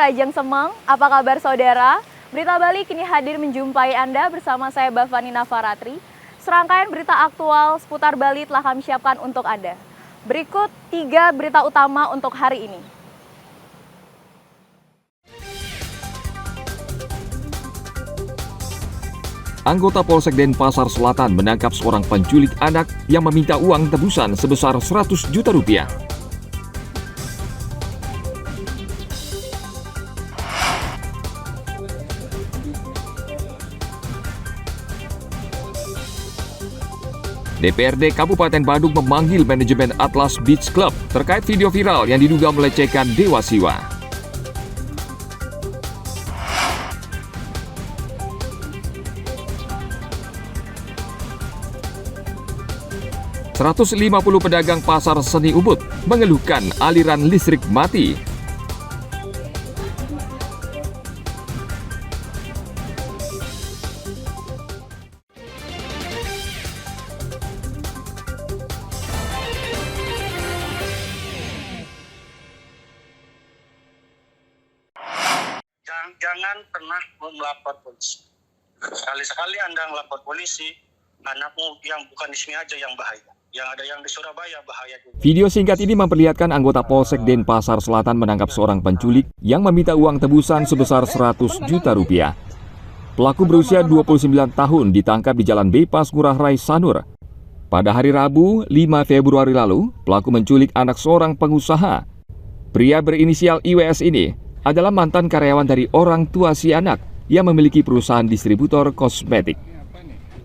Rajang Semeng, apa kabar saudara? Berita Bali kini hadir menjumpai Anda bersama saya Bavani Nafaratri. Serangkaian berita aktual seputar Bali telah kami siapkan untuk Anda. Berikut 3 berita utama untuk hari ini. Anggota Polsek Denpasar Selatan menangkap seorang penculik anak yang meminta uang tebusan sebesar 100 juta rupiah. DPRD Kabupaten Badung memanggil manajemen Atlas Beach Club terkait video viral yang diduga melecehkan Dewa Siwa. ...150 pedagang pasar seni Ubud mengeluhkan aliran listrik mati. Jangan pernah melapor polisi. Sekali-sekali Anda melapor polisi, anakmu yang bukan di sini aja yang bahaya. Yang ada yang di Surabaya bahaya juga. Video singkat ini memperlihatkan anggota Polsek Denpasar Selatan menangkap seorang penculik yang meminta uang tebusan sebesar 100 juta rupiah. Pelaku berusia 29 tahun ditangkap di Jalan Bypass Ngurah Rai Sanur. Pada hari Rabu, 5 Februari lalu, pelaku menculik anak seorang pengusaha. Pria berinisial IWS ini adalah mantan karyawan dari orang tua si anak yang memiliki perusahaan distributor kosmetik.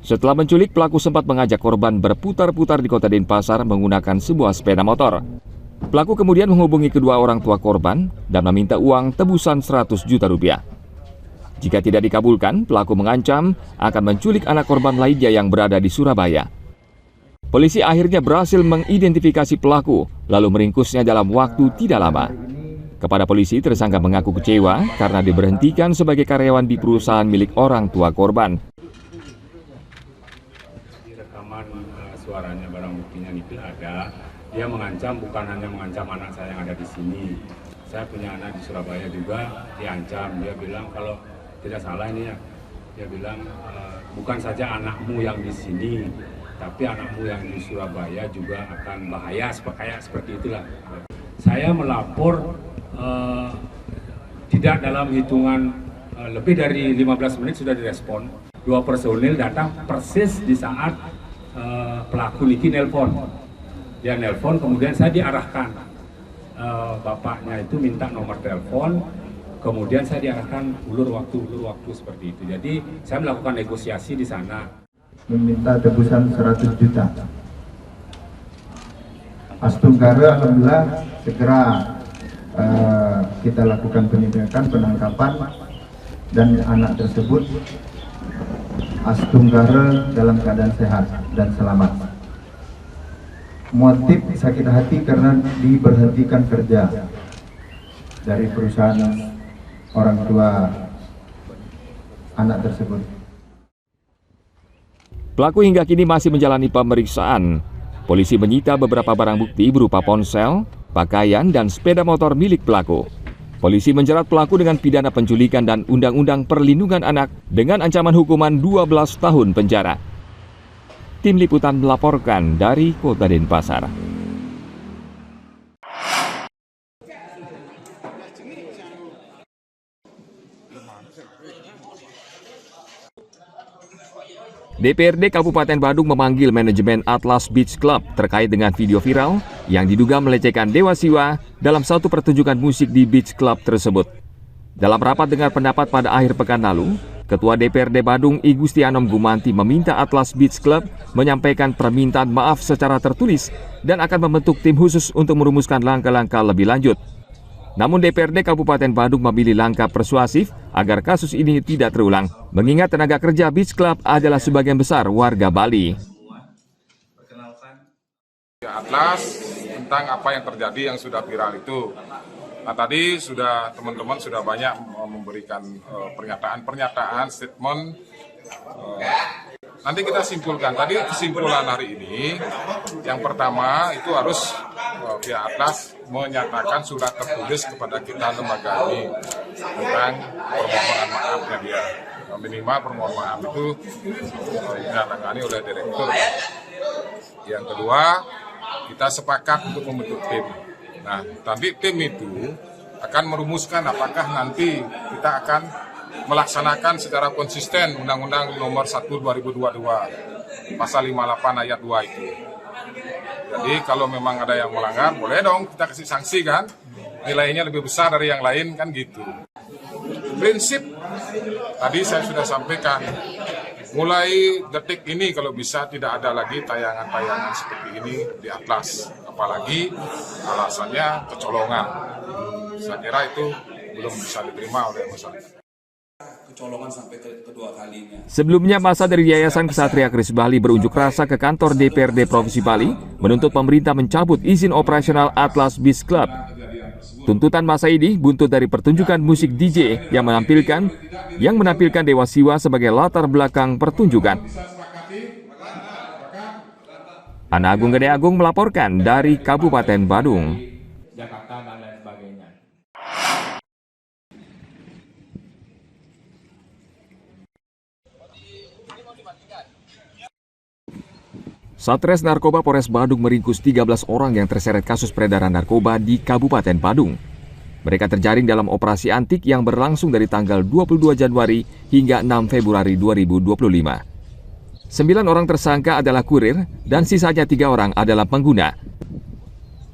Setelah menculik, pelaku sempat mengajak korban berputar-putar di kota Denpasar menggunakan sebuah sepeda motor. Pelaku kemudian menghubungi kedua orang tua korban dan meminta uang tebusan 100 juta rupiah. Jika tidak dikabulkan, pelaku mengancam akan menculik anak korban lainnya yang berada di Surabaya. Polisi akhirnya berhasil mengidentifikasi pelaku, lalu meringkusnya dalam waktu tidak lama. Kepada polisi, tersangka mengaku kecewa karena diberhentikan sebagai karyawan di perusahaan milik orang tua korban. Di rekaman suaranya barang buktinya itu ada, dia mengancam, bukan hanya mengancam anak saya yang ada di sini. Saya punya anak di Surabaya juga diancam. Dia bilang kalau tidak salah ini ya, dia bilang bukan saja anakmu yang di sini, tapi anakmu yang di Surabaya juga akan bahaya, seperti itulah. Saya melapor tidak dalam hitungan lebih dari 15 menit sudah direspon. 2 personil datang persis di saat pelaku Niki nelpon. Dia nelpon, kemudian saya diarahkan. Bapaknya itu minta nomor telepon, kemudian saya diarahkan ulur waktu seperti itu. Jadi saya melakukan negosiasi di sana. Meminta tebusan 100 juta. Astunggara alhamdulillah segera kita lakukan penindakan, penangkapan, dan anak tersebut Astunggara dalam keadaan sehat dan selamat. Motif sakit hati karena diberhentikan kerja dari perusahaan orang tua anak tersebut. Pelaku hingga kini masih menjalani pemeriksaan. Polisi menyita beberapa barang bukti berupa ponsel, pakaian, dan sepeda motor milik pelaku. Polisi menjerat pelaku dengan pidana penculikan dan Undang-Undang Perlindungan Anak dengan ancaman hukuman 12 tahun penjara. Tim Liputan melaporkan dari Kota Denpasar. DPRD Kabupaten Badung memanggil manajemen Atlas Beach Club terkait dengan video viral yang diduga melecehkan Dewa Siwa dalam satu pertunjukan musik di Beach Club tersebut. Dalam rapat dengar pendapat pada akhir pekan lalu, Ketua DPRD Badung I Gustianom Gumanti meminta Atlas Beach Club menyampaikan permintaan maaf secara tertulis dan akan membentuk tim khusus untuk merumuskan langkah-langkah lebih lanjut. Namun DPRD Kabupaten Badung memilih langkah persuasif agar kasus ini tidak terulang, mengingat tenaga kerja Beach Club adalah sebagian besar warga Bali. Atlas tentang apa yang terjadi yang sudah viral itu. Nah tadi sudah teman-teman sudah banyak memberikan pernyataan, statement. Nanti kita simpulkan. Tadi kesimpulan hari ini, yang pertama itu harus pihak Atlas menyatakan surat tertulis kepada kita lembaga ini tentang permohonan maafnya dia. Minimal permohonan maaf itu ditangani oleh direktur. Yang kedua, kita sepakat untuk membentuk tim. Nah, nanti tim itu akan merumuskan apakah nanti kita akan melaksanakan secara konsisten Undang-Undang Nomor 1 2022 Pasal 58 Ayat 2 itu. Jadi kalau memang ada yang melanggar, boleh dong kita kasih sanksi kan? Nilainya lebih besar dari yang lain kan gitu. Prinsip tadi saya sudah sampaikan, mulai detik ini kalau bisa tidak ada lagi tayangan-tayangan seperti ini di Atlas. Apalagi alasannya kecolongan. Saya kira itu belum bisa diterima oleh masyarakat. Kecolongan sampai kedua kalinya. Sebelumnya, masa dari Yayasan Ksatria Kris Bali berunjuk rasa ke kantor DPRD Provinsi Bali menuntut pemerintah mencabut izin operasional Atlas Beach Club. Tuntutan masa ini buntut dari pertunjukan musik DJ yang menampilkan Dewa Siwa sebagai latar belakang pertunjukan. Ana Agung Gede Agung melaporkan dari Kabupaten Badung. Jakarta dan lain sebagainya. Satres Narkoba Polres Badung meringkus 13 orang yang terseret kasus peredaran narkoba di Kabupaten Badung. Mereka terjaring dalam operasi antik yang berlangsung dari tanggal 22 Januari hingga 6 Februari 2025. 9 orang tersangka adalah kurir dan sisanya 3 orang adalah pengguna.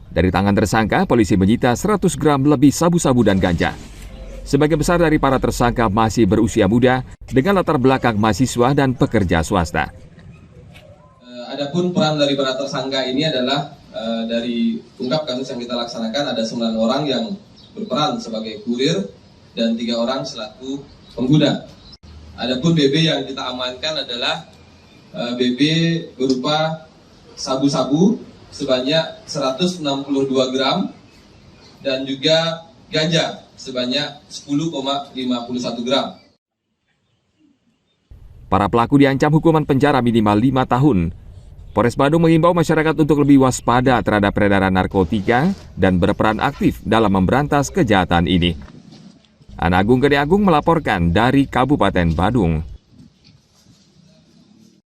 Dari tangan tersangka, polisi menyita 100 gram lebih sabu-sabu dan ganja. Sebagian besar dari para tersangka masih berusia muda dengan latar belakang mahasiswa dan pekerja swasta. Adapun peran dari para tersangka ini adalah dari ungkap kasus yang kita laksanakan ada 9 orang yang berperan sebagai kurir dan 3 orang selaku pengguna. Adapun BB yang kita amankan adalah BB berupa sabu-sabu sebanyak 162 gram dan juga ganja sebanyak 10,51 gram. Para pelaku diancam hukuman penjara minimal 5 tahun. Polres Badung mengimbau masyarakat untuk lebih waspada terhadap peredaran narkotika dan berperan aktif dalam memberantas kejahatan ini. Ana Agung Gede Agung melaporkan dari Kabupaten Badung.